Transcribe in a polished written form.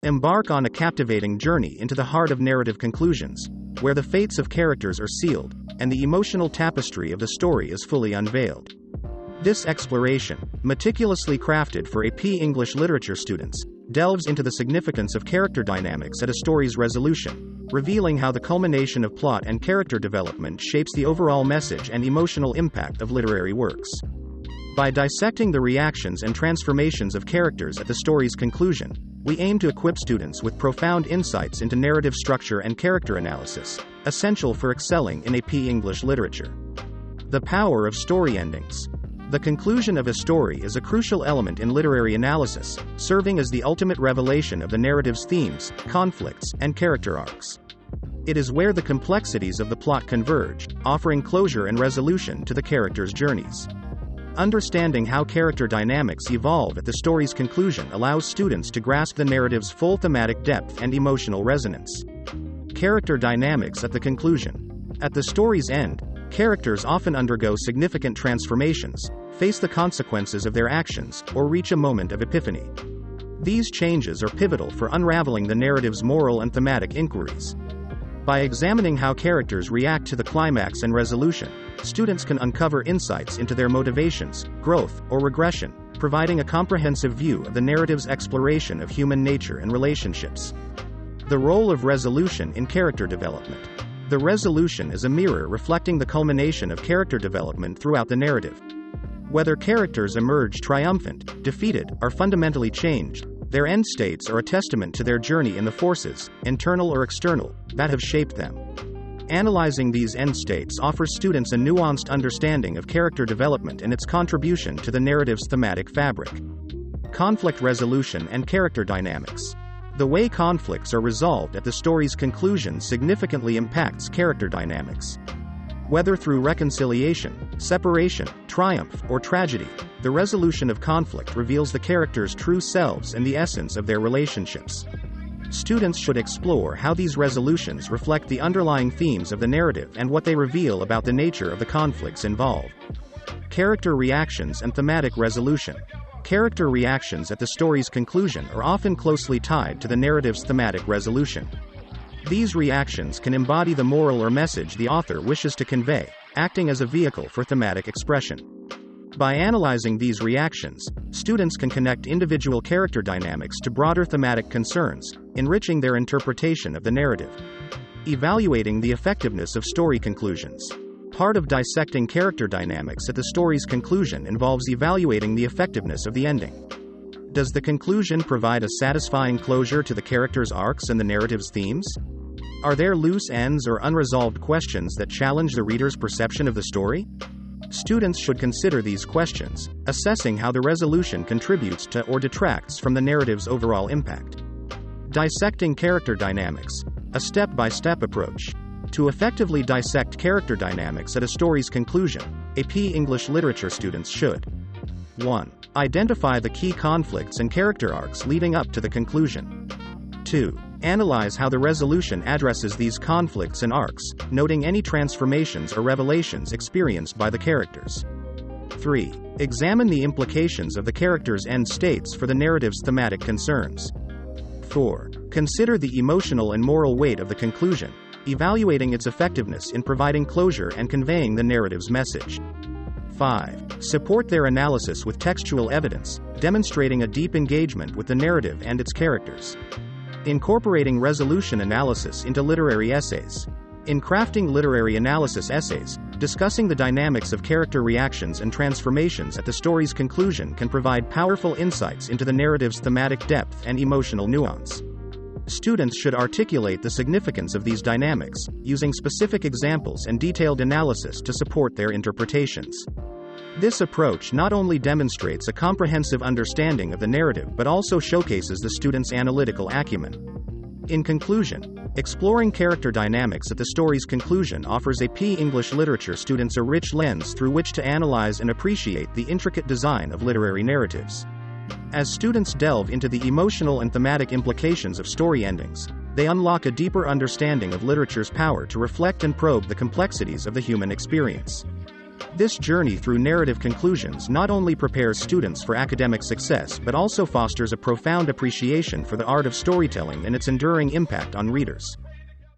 Embark on a captivating journey into the heart of narrative conclusions, where the fates of characters are sealed, and the emotional tapestry of the story is fully unveiled. This exploration, meticulously crafted for AP English literature students, delves into the significance of character dynamics at a story's resolution, revealing how the culmination of plot and character development shapes the overall message and emotional impact of literary works. By dissecting the reactions and transformations of characters at the story's conclusion, we aim to equip students with profound insights into narrative structure and character analysis, essential for excelling in AP English literature. The power of story endings. The conclusion of a story is a crucial element in literary analysis, serving as the ultimate revelation of the narrative's themes, conflicts, and character arcs. It is where the complexities of the plot converge, offering closure and resolution to the characters' journeys. Understanding how character dynamics evolve at the story's conclusion allows students to grasp the narrative's full thematic depth and emotional resonance. Character dynamics at the conclusion. At the story's end, characters often undergo significant transformations, face the consequences of their actions, or reach a moment of epiphany. These changes are pivotal for unraveling the narrative's moral and thematic inquiries. By examining how characters react to the climax and resolution, students can uncover insights into their motivations, growth, or regression, providing a comprehensive view of the narrative's exploration of human nature and relationships. The role of resolution in character development. The resolution is a mirror reflecting the culmination of character development throughout the narrative. Whether characters emerge triumphant, defeated, or fundamentally changed, their end states are a testament to their journey in the forces, internal or external, that have shaped them. Analyzing these end states offers students a nuanced understanding of character development and its contribution to the narrative's thematic fabric. Conflict resolution and character dynamics. The way conflicts are resolved at the story's conclusion significantly impacts character dynamics. Whether through reconciliation, separation, triumph, or tragedy, the resolution of conflict reveals the characters' true selves and the essence of their relationships. Students should explore how these resolutions reflect the underlying themes of the narrative and what they reveal about the nature of the conflicts involved. Character reactions and thematic resolution. Character reactions at the story's conclusion are often closely tied to the narrative's thematic resolution. These reactions can embody the moral or message the author wishes to convey, acting as a vehicle for thematic expression. By analyzing these reactions, students can connect individual character dynamics to broader thematic concerns, enriching their interpretation of the narrative. Evaluating the effectiveness of story conclusions. Part of dissecting character dynamics at the story's conclusion involves evaluating the effectiveness of the ending. Does the conclusion provide a satisfying closure to the characters' arcs and the narrative's themes? Are there loose ends or unresolved questions that challenge the reader's perception of the story? Students should consider these questions, assessing how the resolution contributes to or detracts from the narrative's overall impact. Dissecting character dynamics. A step-by-step approach. To effectively dissect character dynamics at a story's conclusion, AP English literature students should 1. Identify the key conflicts and character arcs leading up to the conclusion. 2. Analyze how the resolution addresses these conflicts and arcs, noting any transformations or revelations experienced by the characters. 3. Examine the implications of the characters' end states for the narrative's thematic concerns. 4. Consider the emotional and moral weight of the conclusion, evaluating its effectiveness in providing closure and conveying the narrative's message. 5. Support their analysis with textual evidence, demonstrating a deep engagement with the narrative and its characters. Incorporating resolution analysis into literary essays. In crafting literary analysis essays, discussing the dynamics of character reactions and transformations at the story's conclusion can provide powerful insights into the narrative's thematic depth and emotional nuance. Students should articulate the significance of these dynamics, using specific examples and detailed analysis to support their interpretations. This approach not only demonstrates a comprehensive understanding of the narrative but also showcases the student's analytical acumen. In conclusion, exploring character dynamics at the story's conclusion offers AP English literature students a rich lens through which to analyze and appreciate the intricate design of literary narratives. As students delve into the emotional and thematic implications of story endings, they unlock a deeper understanding of literature's power to reflect and probe the complexities of the human experience. This journey through narrative conclusions not only prepares students for academic success but also fosters a profound appreciation for the art of storytelling and its enduring impact on readers.